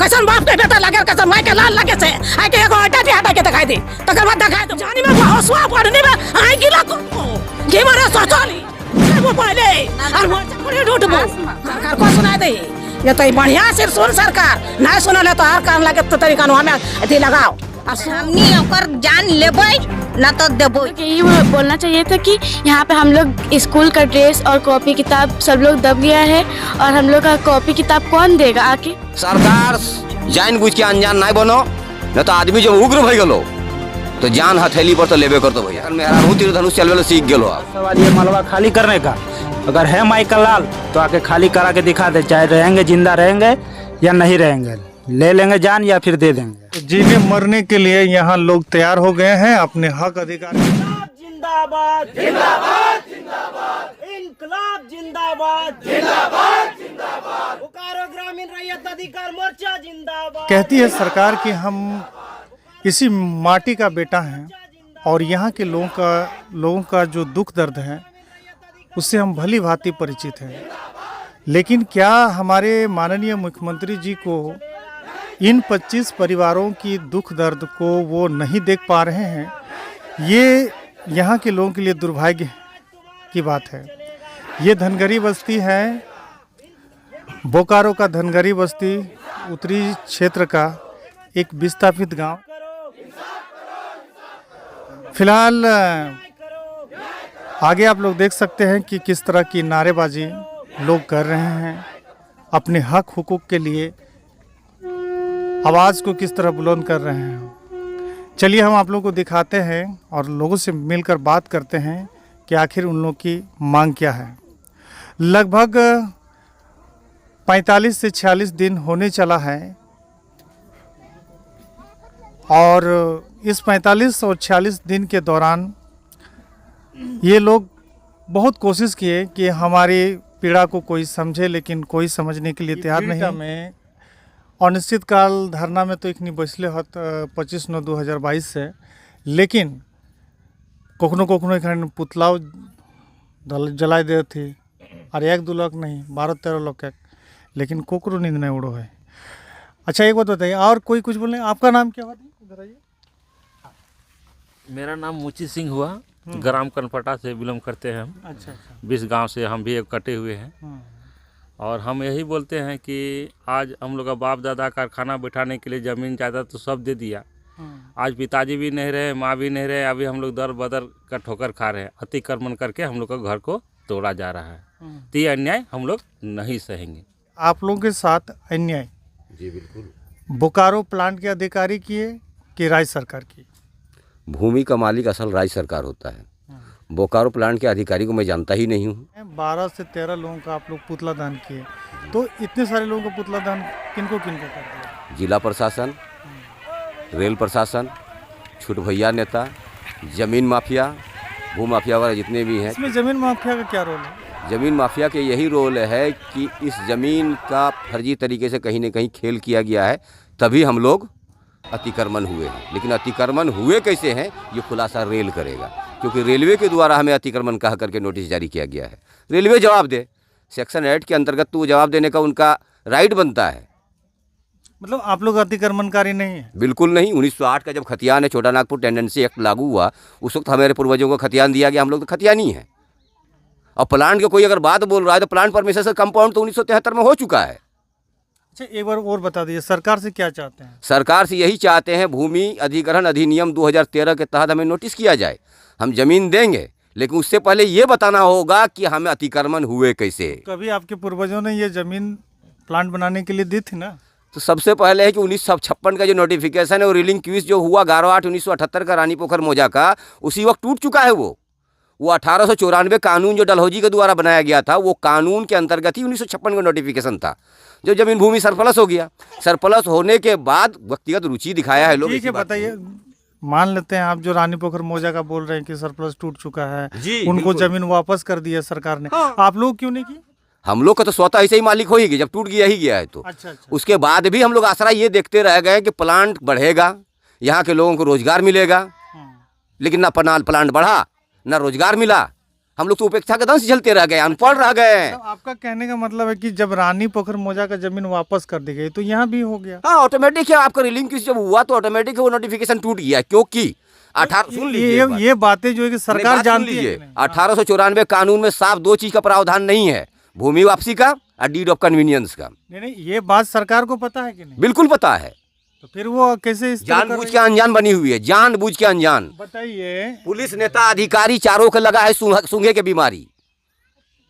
कैसन बाप के बेटा लगे कैसन माई के लाल लगे से आई के एगो हटा के दिखाई दे तकर बाद दिखाई दे जानी में हौसला पड़ने में आई गिला को के मारे सोचली वो पहले और मोर ढूंढबो सरकार को सुनाई दे ये तो बढ़िया से सुन सरकार नहीं सुनले तो हर काम लगे तो तरीका हमें अथी लगाओ हमनी ओकर जान लेबै ना तो देबो। यही बोलना चाहिए था कि यहाँ पे हम लोग स्कूल का ड्रेस और कॉपी किताब सब लोग दब गया है और हम लोग का कॉपी किताब कौन देगा आके। सरकार जानबूझ के अनजान नहीं बनो न तो आदमी जब उग्र भई गलो तो जान हथेली पर तो लेबे करतो भैया मेरा तीर धनुष चलवे सीख गेलो। अब सवाल ये मलबा खाली करने का, अगर है माई का लाल तो आके खाली करा के दिखा दे, चाहे रहेंगे जिंदा रहेंगे या नहीं रहेंगे, ले लेंगे जान या फिर दे देंगे। जीने मरने के लिए यहाँ लोग तैयार हो गए हैं अपने हक अधिकार। जिंदाबाद जिंदाबाद जिंदाबाद, इनकलाब जिंदाबाद जिंदाबाद जिंदाबाद, बोकारो ग्रामीण रैयत अधिकार मोर्चा जिंदाबाद। कहती है सरकार कि हम इसी माटी का बेटा हैं और यहाँ के लोगों का जो दुख दर्द है उससे हम भली भांति परिचित हैं, लेकिन क्या हमारे माननीय मुख्यमंत्री जी को इन 25 परिवारों की दुख दर्द को वो नहीं देख पा रहे हैं? ये यहाँ के लोगों के लिए दुर्भाग्य की बात है। ये धनगरी बस्ती है, बोकारो का धनगरी बस्ती, उत्तरी क्षेत्र का एक विस्थापित गांव। फिलहाल आगे आप लोग देख सकते हैं कि किस तरह की नारेबाजी लोग कर रहे हैं, अपने हक हुकूक के लिए आवाज़ को किस तरह बुलंद कर रहे हैं। चलिए हम आप लोगों को दिखाते हैं और लोगों से मिलकर बात करते हैं कि आखिर उन लोगों की मांग क्या है। लगभग 45 से 46 दिन होने चला है और इस 45 और 46 दिन के दौरान ये लोग बहुत कोशिश किए कि हमारी पीड़ा को कोई समझे, लेकिन कोई समझने के लिए तैयार नहीं। में अनिश्चितकाल धरना में तो इतनी बैसले हत 25/9/2022 से, लेकिन कखनो एखन पुतलाओ जलाई दे थी और 1-2 लाख नहीं 12-13 लाख, लेकिन कोकरो नींद नहीं उड़ो है। अच्छा एक बात बताइए, और कोई कुछ बोले? आपका नाम क्या हुआ? इधर आइए। मेरा नाम मुची सिंह हुआ, ग्राम कनपटा से बिलोंग करते हैं हम। अच्छा। 20 गांव से हम भी एक कटे हुए हैं और हम यही बोलते हैं कि आज हम लोग का बाप दादा कारखाना बैठाने के लिए ज़मीन जायदाद तो सब दे दिया। आज पिताजी भी नहीं रहे, माँ भी नहीं रहे, अभी हम लोग दर बदर का ठोकर खा रहे हैं। अतिक्रमण करके हम लोग का घर को तोड़ा जा रहा है, तो ये अन्याय हम लोग नहीं सहेंगे। आप लोगों के साथ अन्याय? जी बिल्कुल। बोकारो प्लांट के अधिकारी की है कि राज्य सरकार की? भूमि का मालिक असल राज्य सरकार होता है। बोकारो प्लांट के अधिकारी को मैं जानता ही नहीं हूँ। 12 से 13 लोगों का आप लोग पुतला दान किए, तो इतने सारे लोगों का पुतला दान किनको कर दिया? जिला प्रशासन, रेल प्रशासन, छूट भैया नेता, जमीन माफिया, भू माफिया वगैरह जितने भी हैं। इसमें जमीन माफिया का क्या रोल है? जमीन माफिया के यही रोल है कि इस ज़मीन का फर्जी तरीके से कहीं न कहीं खेल किया गया है, तभी हम लोग अतिक्रमण हुए हैं। लेकिन अतिक्रमण हुए कैसे हैं ये खुलासा रेल करेगा, क्योंकि रेलवे के द्वारा हमें अतिक्रमण कह करके नोटिस जारी किया गया है। रेलवे जवाब दे, सेक्शन 8 के अंतर्गत तो जवाब देने का उनका राइट बनता है। मतलब आप लोग अतिक्रमणकारी नहीं है? बिल्कुल नहीं। 1908 का जब खतियान है, छोटा नागपुर टेंडेंसी एक्ट लागू हुआ, उस वक्त हमारे पूर्वजों को खतियान दिया गया। हम लोग तो खतियानी है। और प्लांट के कोई अगर बात बोल रहा है तो प्लांट परमिशन से कंपाउंड तो 1973 में हो चुका है। अच्छा एक बार और बता दीजिए, सरकार से क्या चाहते हैं? सरकार से यही चाहते हैं, भूमि अधिग्रहण अधिनियम 2013 के तहत हमें नोटिस किया जाए। हम जमीन देंगे, लेकिन उससे पहले ये बताना होगा कि हमें अतिक्रमण हुए कैसे। कभी आपके पूर्वजों ने ये जमीन प्लांट बनाने के लिए दी थी ना? तो सबसे पहले है कि 1956 का जो नोटिफिकेशन है, वो रीलिंग क्विज जो हुआ 11/8/1978 का रानी पोखर मौजा का, उसी वक्त टूट चुका है। वो 1894 कानून जो डलहौजी के द्वारा बनाया गया था, वो कानून के अंतर्गत ही 1956 का नोटिफिकेशन था। जो जमीन भूमि सरप्लस हो गया, सरप्लस होने के बाद व्यक्तिगत रुचि दिखाया है लोग। ठीक है, बताइए, मान लेते हैं आप जो रानी पोखर मौजा का बोल रहे हैं कि सरप्लस टूट चुका है, उनको जमीन वापस कर दी है सरकार ने, आप लोग क्यों नहीं की? हम लोग का तो स्वतः ऐसे ही मालिक हो ही गया, जब टूट गया ही गया है तो। अच्छा। उसके बाद भी हम लोग आसरा ये देखते रह गए कि प्लांट बढ़ेगा, यहाँ के लोगों को रोजगार मिलेगा, लेकिन ना प्लांट बढ़ा, ना रोजगार मिला, हम लोग तो उपेक्षा के दंश से झेलते रह गए, अनपढ़ रह गए हैं। तो आपका कहने का मतलब है कि जब रानी पोखर मौजा का जमीन वापस कर दी गई तो यहाँ भी हो गया। हाँ, ऑटोमेटिक है, आपका रिलिंक जब हुआ तो ऑटोमेटिक वो नोटिफिकेशन टूट गया, क्योंकि 18 सुन लीजिए एक बात। ये बातें जो है कि सरकार जानती है। 1894 कानून में साफ 2 चीज का प्रावधान नहीं है, भूमि वापसी का और डीड ऑफ कन्वीनियंस का। नहीं, ये बात सरकार को पता है कि नहीं? बिल्कुल पता है। तो फिर वो कैसे इस तरह जानबूझ के अनजान बनी हुई है, जानबूझ के अनजान। बताइए। पुलिस नेता अधिकारी चारों को लगा है सूंघे के बीमारी,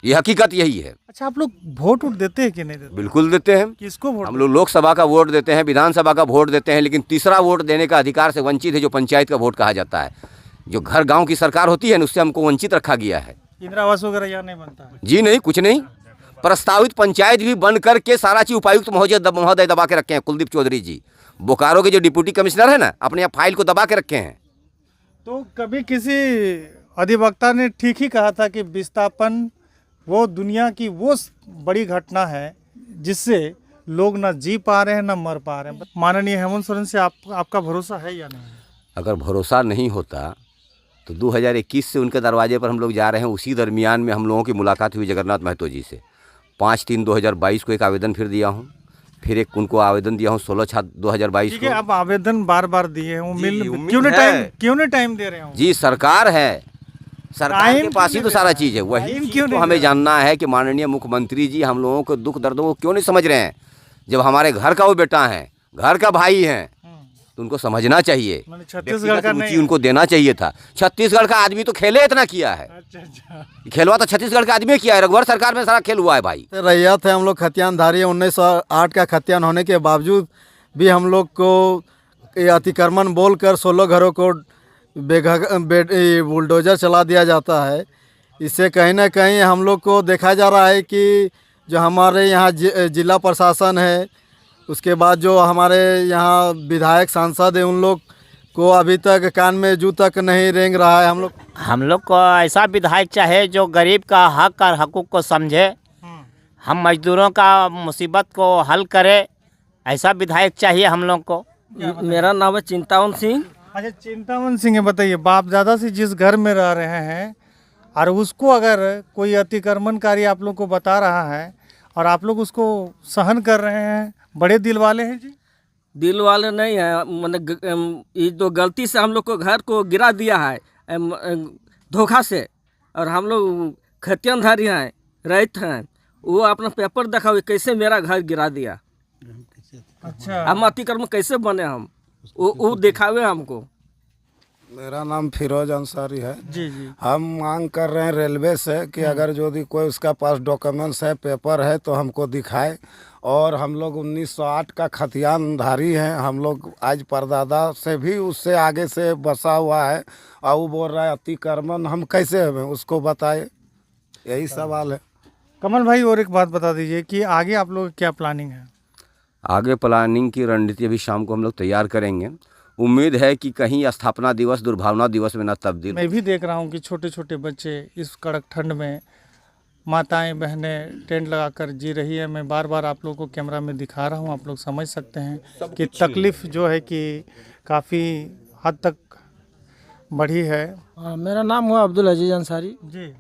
ये हकीकत यही है। अच्छा, आप लोग वोट देते हैं कि नहीं देते? बिल्कुल देते हैं। किसको वोट? हम लोग लोकसभा का वोट देते हैं, विधानसभा का वोट देते हैं, लेकिन तीसरा वोट देने का अधिकार से वंचित है, जो पंचायत का वोट कहा जाता है। जो घर गांव की सरकार होती है ना, उससे हमको वंचित रखा गया है। इंदिरा आवास वगैरह यहाँ नहीं बनता है? जी नहीं, कुछ नहीं। प्रस्तावित पंचायत भी बन करके सारा चीज उपायुक्त महोदय दबा के रखे हैं। कुलदीप चौधरी जी, बोकारो के जो डिप्टी कमिश्नर है ना, अपने यहाँ फाइल को दबा के रखे हैं। तो कभी किसी अधिवक्ता ने ठीक ही कहा था कि विस्थापन वो दुनिया की वो बड़ी घटना है जिससे लोग ना जी पा रहे हैं ना मर पा रहे हैं। माननीय हेमंत सोरेन से आपका भरोसा है या नहीं? अगर भरोसा नहीं होता तो 2021 से उनके दरवाजे पर हम लोग जा रहे हैं। उसी दरमियान में हम लोगों की मुलाकात हुई जगन्नाथ महतो जी से। 5/3/2022 को एक आवेदन फिर दिया हूँ, फिर एक उनको आवेदन दिया हूँ 16/7/2022 ठीक है, को। आप आवेदन बार बार दिए हैं, उम्मीद क्यों नहीं टाइम दे रहे हो? जी, सरकार है, सरकार के पास ही तो सारा चीज़ है। वही चीज़ तो हमें जानना है कि माननीय मुख्यमंत्री जी हम लोगों के दुख दर्दों को क्यों नहीं समझ रहे हैं। जब हमारे घर का वो बेटा है, घर का भाई है, तो उनको समझना चाहिए। छत्तीसगढ़ का नहीं, उनको देना चाहिए था। छत्तीसगढ़ का आदमी तो खेले इतना किया है। अच्छा। खेलवा तो छत्तीसगढ़ का आदमी किया है, रघुवर सरकार में सारा खेल हुआ है भाई। रैयत है, हम लोग खतियानधारी है। 1908 का खतियान होने के बावजूद भी हम लोग को ये अतिक्रमण बोलकर 16 घरों को बुलडोजर चला दिया जाता है। इससे कहीं ना कहीं हम लोग को देखा जा रहा है कि जो हमारे यहाँ जिला प्रशासन है, उसके बाद जो हमारे यहाँ विधायक सांसद है, उन लोग को अभी तक कान में जू तक नहीं रेंग रहा है। हम लोग को ऐसा विधायक चाहे जो गरीब का हक और हकूक़ को समझे, हम मजदूरों का मुसीबत को हल करे, ऐसा विधायक चाहिए हम लोग को। मेरा नाम है चिंतावन सिंह। अच्छा, चिंतावन सिंह, बताइए, बाप दादा से जिस घर में रह रहे हैं और उसको अगर कोई अतिक्रमणकारी आप लोग को बता रहा है और आप लोग उसको सहन कर रहे हैं, बड़े दिल वाले हैं जी? दिल वाले नहीं है, मैंने ये तो गलती से हम लोग को घर को गिरा दिया है धोखा से। और हम लोग खतियानधारी हैं, रैत हैं, वो अपना पेपर देखा हुआ कैसे मेरा घर गिरा दिया। अच्छा, हम अतिक्रमण कैसे बने? हम वो दिखावे हमको। मेरा नाम फिरोज अंसारी है जी जी। हम मांग कर रहे हैं रेलवे से कि अगर जो भी कोई उसका पास डॉक्यूमेंट्स है, पेपर है, तो हमको दिखाए। और हम लोग 1908 का खतियानधारी हैं। हम लोग आज परदादा से भी उससे आगे से बसा हुआ है, और वो बोल रहा है अतिक्रमण, हम कैसे हमें उसको बताए? यही सवाल है। कमल भाई, और एक बात बता दीजिए कि आगे आप लोग क्या प्लानिंग है? आगे प्लानिंग की रणनीति अभी शाम को हम लोग तैयार करेंगे। उम्मीद है कि कहीं स्थापना दिवस दुर्भावना दिवस में न तब्दील। मैं भी देख रहा हूँ कि छोटे छोटे बच्चे इस कड़क ठंड में, माताएं बहनें टेंट लगाकर जी रही है। मैं बार बार आप लोगों को कैमरा में दिखा रहा हूँ, आप लोग समझ सकते हैं कि तकलीफ़ जो है कि काफ़ी हद तक बढ़ी है। मेरा नाम हुआ अब्दुल अजीज अंसारी जी।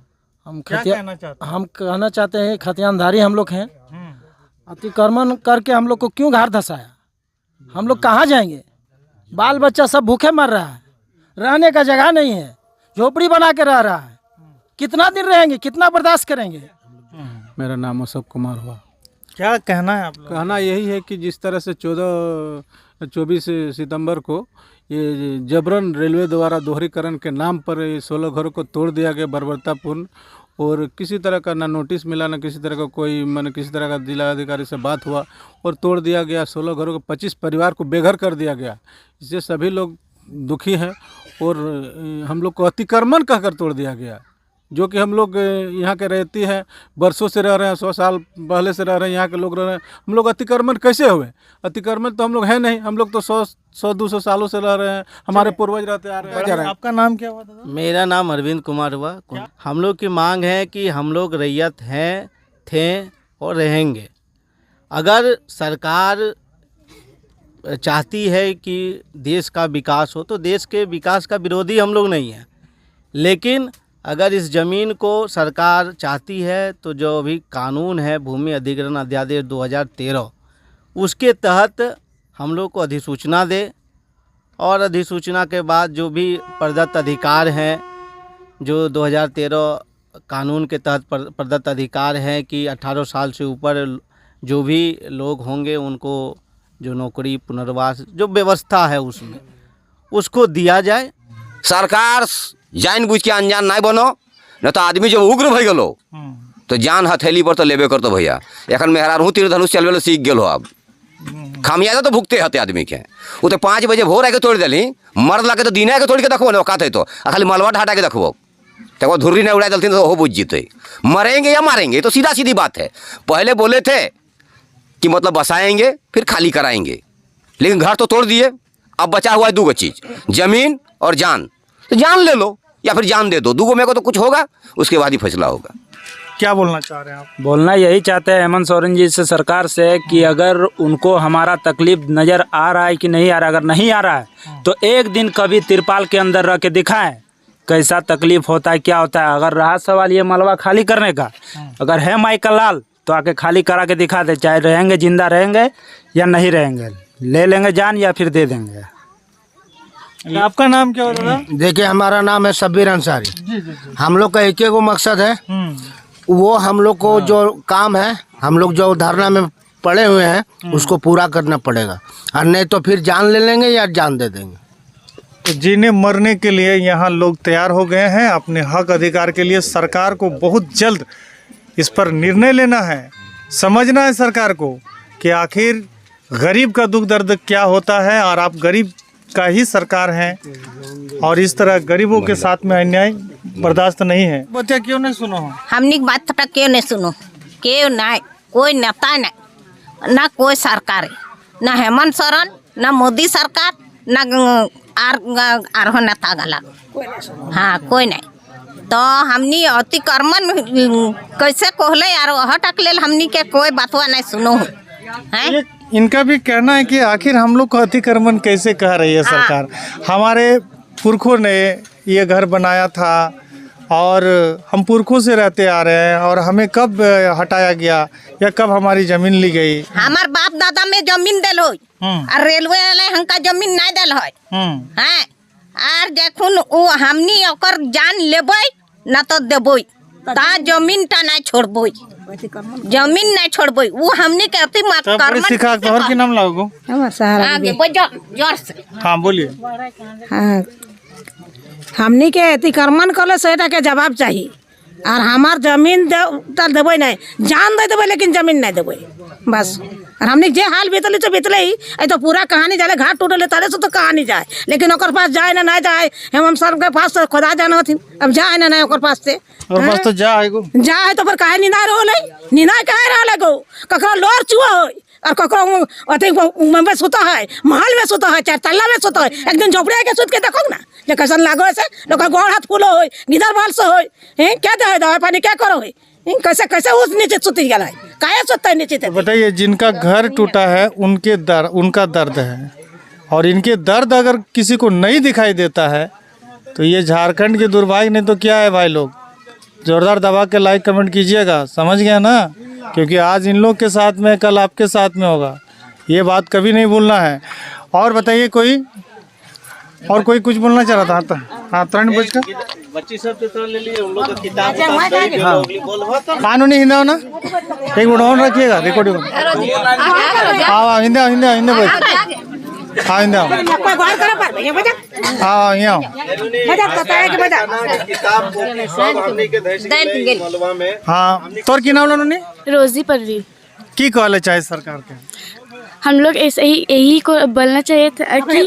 हम क्या कहना चाहते हैं? हम कहना चाहते हैं खतियानधारी हम लोग हैं। अतिक्रमण करके हम लोग को क्यों घर धसाया? हम लोग कहाँ जाएंगे? बाल बच्चा सब भूखे मर रहा है, रहने का जगह नहीं है, झोपड़ी बना के रह रहा है। कितना दिन रहेंगे, कितना बर्दाश्त करेंगे? मेरा नाम अशोक कुमार हुआ। क्या कहना है आप लोग? कहना यही है कि जिस तरह से 24 सितंबर को ये जबरन रेलवे द्वारा दोहरीकरण के नाम पर 16 घरों को तोड़ दिया गया बर्बरतापूर्ण, और किसी तरह का ना नोटिस मिला, ना किसी तरह का कोई मैंने किसी तरह का जिलाधिकारी से बात हुआ, और तोड़ दिया गया। 16 घरों को 25 परिवार को बेघर कर दिया गया। इससे सभी लोग दुखी हैं, और हम लोग को अतिक्रमण कहकर तोड़ दिया गया। जो कि हम लोग यहाँ के रहती हैं, बरसों से रह रहे हैं, 100 साल पहले से रह रहे हैं, यहाँ के लोग रह रहे हैं। हम लोग अतिक्रमण कैसे हुए? अतिक्रमण तो हम लोग हैं नहीं, हम लोग तो 100-200 सालों से रह रहे हैं, हमारे पूर्वज रहते आ रहे हैं। आपका नाम क्या हुआ दादा? मेरा नाम अरविंद कुमार हुआ। हम लोग की मांग है कि हम लोग रैयत हैं, थे और रहेंगे। अगर सरकार चाहती है कि देश का विकास हो, तो देश के विकास का विरोधी हम लोग नहीं हैं, लेकिन अगर इस ज़मीन को सरकार चाहती है तो जो अभी कानून है भूमि अधिग्रहण अध्यादेश 2013 उसके तहत हम लोग को अधिसूचना दे और अधिसूचना के बाद जो भी प्रदत्त अधिकार हैं जो 2013 कानून के तहत प्रदत्त अधिकार हैं कि 18 साल से ऊपर जो भी लोग होंगे उनको जो नौकरी पुनर्वास जो व्यवस्था है उसमें उसको दिया जाए। सरकार जानबूझ के अनजान नहीं बनो, न तो आदमी जब उग्र भई गलो तो जान हथेली पर तो लेबे करतो भैया। एखन मेहरारू तीर धनुष चलवे ला सीख गेलो, अब खामियाजा तो भुगते हते आदमी के। वो तो 5 बजे भोर आके तोड़ दिली, मर्द लाके तो दिन आके तोड़ के देखो ना औकात है तो खाली मलबा हटा के देखो तो धुर्री नहीं उड़ा दलती तो वो बुझ जीते। मरेंगे या मारेंगे तो सीधा सीधी बात है। पहले बोले थे कि मतलब बसाएंगे फिर खाली कराएंगे, लेकिन घर तो तोड़ दिए। अब बचा हुआ है 2 चीज़, ज़मीन और जान। तो जान ले लो या फिर जान दे दो, 2 में को तो कुछ होगा, उसके बाद ही फैसला होगा। क्या बोलना चाह रहे हैं आप? बोलना यही चाहते हैं हेमंत सोरेन जी से, सरकार से, कि अगर उनको हमारा तकलीफ नज़र आ रहा है कि नहीं आ रहा है। अगर नहीं आ रहा है तो एक दिन कभी तिरपाल के अंदर रख के दिखाएं कैसा तकलीफ होता है, क्या होता है। अगर रहा सवाल ये मलबा खाली करने का, अगर है माइकल लाल तो आके खाली करा के दिखा दे, चाहे रहेंगे जिंदा रहेंगे या नहीं रहेंगे, ले लेंगे जान या फिर दे देंगे। आपका नाम क्या होगा? देखिए, हमारा नाम है शब्बीर अंसारी। हम लोग का एक ही मकसद है, वो हम लोग को जो काम है, हम लोग जो धरना में पड़े हुए हैं उसको पूरा करना पड़ेगा, और नहीं तो फिर जान ले लेंगे या जान दे देंगे। तो जीने मरने के लिए यहाँ लोग तैयार हो गए हैं अपने हक अधिकार के लिए। सरकार को बहुत जल्द इस पर निर्णय लेना है, समझना है सरकार को कि आखिर गरीब का दुख दर्द क्या होता है, और आप गरीब का ही सरकार हैं और इस तरह गरीबों के साथ में अन्याय बर्दाश्त नहीं है। बच्चा क्यों नहीं सुनो? हमनी बात थोड़ा क्यों नहीं सुनो? क्यों नहीं? कोई नेता नहीं, ना कोई सरकार, ना हेमंत सोरेन, ना मोदी सरकार, ना आर नेता गला, हाँ कोई नहीं। तो हमनी अतिक्रमण कैसे कहले यार हटक लेल हमनी के कोई बातवा नहीं सुनो है। इनका भी कहना है कि आखिर हम लोग को अतिक्रमण कैसे कह रही है सरकार। हमारे पुरखों ने ये घर बनाया था और हम पुरखों से रहते आ रहे हैं, और हमें कब हटाया गया या कब हमारी जमीन ली गई? हमार बाप दादा में जमीन दिल हो और रेलवे वाले हमका जमीन नहीं दिल हो हैं। और देखुन वो हमनी ओकर जान लेबै ना तो देबै, ता जमीन टा नहीं छोड़बै, जमीन नहीं छोड़बै। वो हमनी के अतिक्रमण सिखा तो और की नाम लागो आगे बजा जोर से। हाँ बोलिए। हाँ, हमनी के अतिक्रमण कले से के जवाब चाहिए, और हमार जमीन देवे नहीं, जान दे देवे लेकिन जमीन नहीं देवे बस। और हमने जे हाल बीतली तो बीतले ही, तो पूरा कहानी जाए, घाट टूटले ताले से तो कहानी जाए, लेकिन ओकर पास जाए ना नहीं जाए। हेमंत सर के पास तो खुदा जाना थी, अब जाए ना नहीं ओकर पास से, और बस तो जाए तो फिर काहे निना रहो निना कहे रहा गो ककरो लोर चुआ हो और ककरो अति में सुता है, महल में सुता है, 4 तल्ला में सुता है। एक दिन झोपड़े के सुत के देखो ना जे कैसन लागो ऐसे लोग गोड़ हाथ फूलो हो, गिदर बाल से हो, क्या दे दवा पानी क्या करो है, कैसे कैसे उस नीचे सुती गया है, काहे सुतता है नीचे? बताइए, जिनका घर टूटा है उनका दर्द है, और इनके दर्द अगर किसी को नहीं दिखाई देता है तो ये झारखंड के दुर्भाग्य नहीं तो क्या है भाई लोग। जोरदार दबा के लाइक कमेंट कीजिएगा, समझ गया ना? क्योंकि आज इन लोग के साथ में, कल आपके साथ में होगा, ये बात कभी नहीं भूलना है। और बताइए, कोई कुछ बोलना चाह रहा था? हाँ, 3 बजकर बच्ची सब तो ले लिए, उन लोग का किताब कानूनी हिंदा हो ना, एक मिनट ऑन रखिएगा, रिकॉर्डिंग। हाँ हिंदा बोल, हाँ हिंदा, हाँ यहाँ हाँ। तोर की नाम लोने रोजी परवीन। की कहले चाहे सरकार के? हम लोग ऐसे ही यही को बोलना चाहिए था कि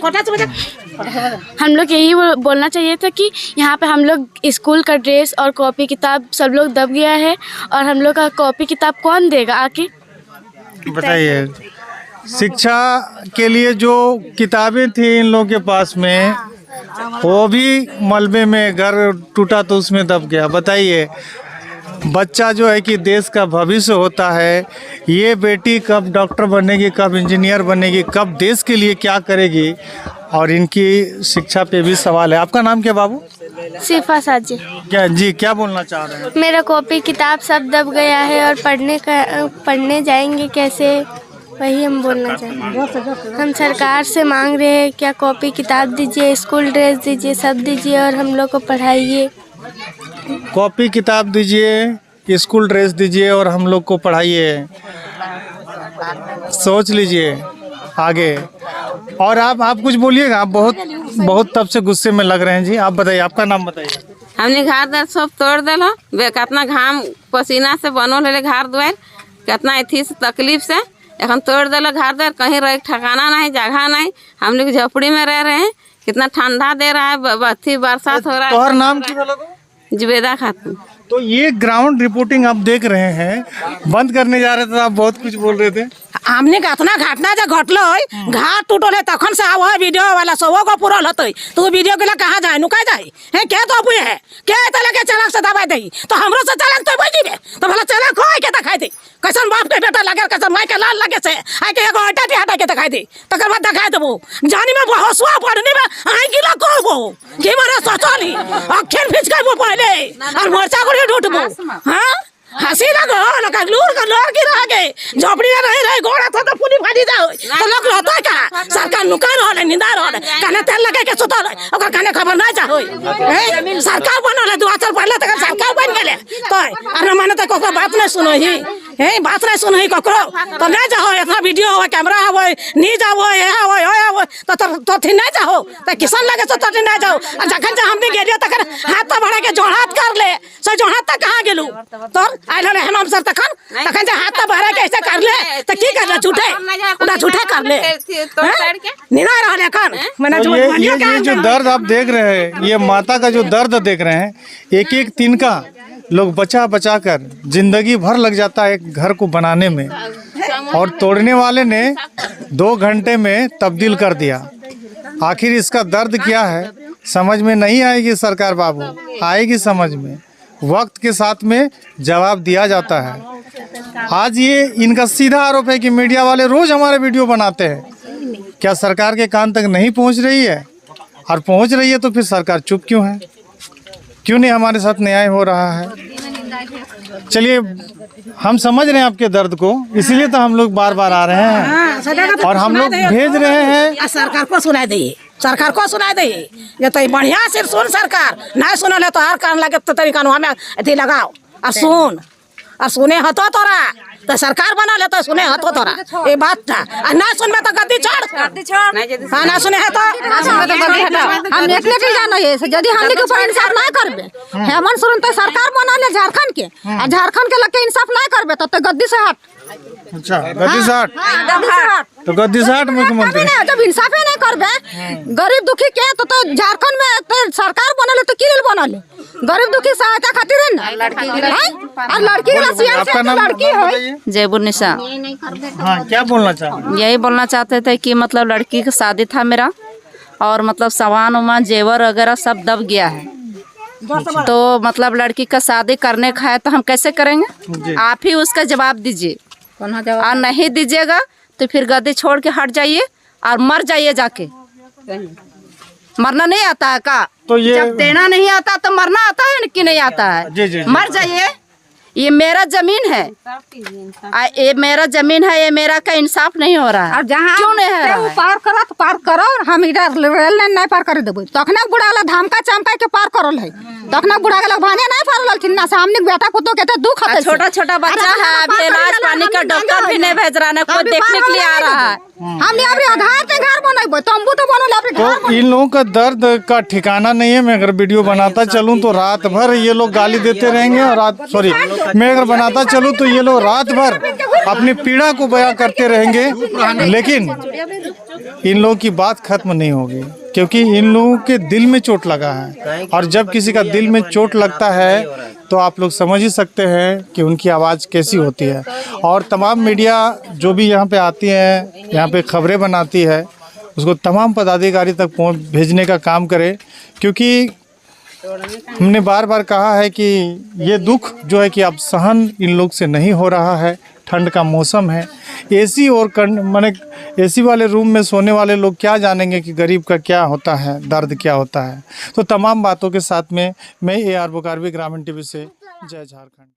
हम लोग यही बोलना चाहिए था कि यहाँ पे हम लोग स्कूल का ड्रेस और कॉपी किताब सब लोग दब गया है, और हम लोग का कॉपी किताब कौन देगा आके? बताइए, शिक्षा के लिए जो किताबें थी इन लोगों के पास में, वो भी मलबे में, घर टूटा तो उसमें दब गया। बताइए, बच्चा जो है कि देश का भविष्य होता है, ये बेटी कब डॉक्टर बनेगी, कब इंजीनियर बनेगी, कब देश के लिए क्या करेगी, और इनकी शिक्षा पे भी सवाल है। आपका नाम क्या बाबू? सिफा साजी। क्या जी क्या बोलना चाह रहे हैं? मेरा कॉपी किताब सब दब गया है और पढ़ने जाएंगे कैसे, वही हम बोलना चाहेंगे। हम सरकार से मांग रहे हैं क्या कॉपी किताब दीजिए, स्कूल ड्रेस दीजिए, सब दीजिए और हम लोग को पढ़ाइए। कॉपी किताब दीजिए, स्कूल ड्रेस दीजिए और हम लोग को पढ़ाइए। सोच लीजिए आगे। और आप कुछ बोलिएगा, आप बहुत तब से गुस्से में लग रहे हैं जी। आप बताइए, आपका नाम बताइए। हमने घर द्वार सब तोड़ दिलो, कितना घाम पसीना से बनल है घर द्वार, कितना अथी से तकलीफ से এখন तोड़ दिलो घर द्वार, कहीं रह ठिकाना नहीं, जगह नहीं। हम लोग झोपड़ी में रह रहे हैं, कितना ठंडा दे रहा है, बरसात हो रहा है। तोहर नाम की बोला? जुबेदा खातून। तो ये ग्राउंड रिपोर्टिंग आप देख रहे हैं, बंद करने जा रहे थे, आप बहुत कुछ बोल रहे थे। हमने कतना घटना जो घटलो घाट टूटल है तखन से आव वीडियो वाला सब को पूरल होते तो वीडियो के लिए कहाँ जाए नुका जाए है क्या तो अबुए है क्या तले के चलक से दबाई दे तो हमरो से चलक तो बैठी बे तो भला चलक हो के दिखाई दे कैसन बाप के बेटा लगे कैसन माई के लाल लगे से आई के एगो हटा के दिखाई दे तकर बाद दिखाई देबो जानी में हसुआ पड़नी में आई गिला कहबो के मारे सचली अखर फिचकाबो पहले और मरचा को ढूंढबो हां हंसी लगो लगा लूर का लूर की रह गए झोपड़ी में रह गोड़ा तो पूरी फाड़ी जाओ तो लोग रहता का सरकार नुकार होले निंदा होले काने तेल लगे के सुतल ओकर काने खबर ना जा होई सरकार बनले 2 साल पहले तक सरकार बन गेले तो अरे माने तो कोको बात नहीं सुनो ही हे बात नहीं सुनो ही कोको तो ना जाओ इतना वीडियो हो कैमरा हो नी जाओ ये हो तो थी ना जाओ तो किसान लगे तो ना जाओ जखन जे हमनी गेलियो तकर हाथ बढ़ा के जोहात कर ले से जोहात तक कहां गेलू तो आइल हले हम सर तखन जे हाथ बढ़ा के ऐसे कर ले तो की कर ले झूठे उड़ा झूठे कर ले निना रहले कन मैंने ये जो दर्द आप देख रहे हैं, ये माता का जो दर्द देख रहे हैं, एक तिनका लोग बचा कर जिंदगी भर लग जाता है एक घर को बनाने में, और तोड़ने वाले ने 2 घंटे में तब्दील कर दिया। आखिर इसका दर्द क्या है समझ में नहीं आएगी सरकार बाबू, आएगी समझ में, वक्त के साथ में जवाब दिया जाता है। आज ये इनका सीधा आरोप है कि मीडिया वाले रोज हमारे वीडियो बनाते हैं, क्या सरकार के कान तक नहीं पहुंच रही है? और पहुंच रही है तो फिर सरकार चुप क्यों है? क्यों नहीं हमारे साथ न्याय हो रहा है? चलिए हम समझ रहे हैं आपके दर्द को, इसीलिए तो हम लोग बार बार आ रहे हैं और हम लोग भेज रहे हैं। सरकार को सुनाई दे, सरकार को सुनाई दे, ये तो बढ़िया से सुन सरकार, नहीं सुनले तो हर कान लगे तो तरीका हमें अथी लगाओ और सुन और सुने हतो तोरा तो सरकार बना ले तो सुने हतो तोरा ये बात था। और ना सुन में तो गद्दी छोड़, हाँ ना सुने है तो हम एक लेके जाना है यदि हमने के ऊपर इंसाफ ना करबे हेमंत सोरेन तो सरकार बना ले झारखंड के और झारखंड के लगे इंसाफ ना करबे तो गद्दी से हट। अच्छा गद्दी से हट तो गद्दी से हट मुख्यमंत्री जब इंसाफ ही नहीं करबे गरीब दुखी के तो झारखंड में तो सरकार बनले तो किल बनले गरीब दुखी सहायता खातिर है ना और लड़की लड़की है जयबुनिशा। हाँ क्या बोलना चाहते? यही बोलना चाहते थे कि मतलब लड़की का शादी था मेरा और मतलब सामान उमान जेवर वगैरह सब दब गया है, तो मतलब लड़की का शादी करने का है तो हम कैसे करेंगे? आप ही उसका जवाब दीजिए, और नहीं दीजिएगा तो फिर गद्दी छोड़ के हट जाइए और मर जाइए जाके। मरना नहीं आता है का? तो ये जब देना नहीं आता तो मरना आता है कि नहीं आता है? जी। मर जाइए, ये मेरा जमीन है, ये मेरा जमीन है, ये मेरा का इंसाफ नहीं हो रहा है। और जहाँ क्यों नहीं है? पार करो तो पार करो, हम इधर रेल लाइन नहीं पार कर देबो तखना बुढ़ा वाला धमका चमका के पार करल है तखना बुढ़ा वाला भाने नहीं पारल थी ना सामने बेटा को तो कहते दुख है। छोटा बच्चा है, अभी इलाज पानी का डॉक्टर भी नहीं भेज रहा है, कोई देखने के लिए आ रहा है। हमने अपने आधार पे घर बनाइबो तंबू तो बनल अपने घर। तो इन लोगों का दर्द का ठिकाना नहीं है। मैं अगर वीडियो बनाता चलूं तो रात भर ये लोग गाली देते रहेंगे और मैं अगर बनाता चलूं तो ये लोग रात भर अपनी पीड़ा को बयां करते रहेंगे, लेकिन इन लोगों की बात खत्म नहीं होगी क्योंकि इन लोगों के दिल में चोट लगा है, और जब किसी का दिल में चोट लगता है तो आप लोग समझ ही सकते हैं कि उनकी आवाज़ कैसी होती है। और तमाम मीडिया जो भी यहाँ पे आती है, यहाँ पे खबरें बनाती है, उसको तमाम पदाधिकारी तक भेजने का काम करे, क्योंकि हमने बार बार कहा है कि ये दुख जो है कि अब सहन इन लोग से नहीं हो रहा है। ठंड का मौसम है, एसी और माने एसी वाले रूम में सोने वाले लोग क्या जानेंगे कि गरीब का क्या होता है, दर्द क्या होता है। तो तमाम बातों के साथ में मैं AR बुकारवी, ग्रामीण टीवी से जय झारखंड।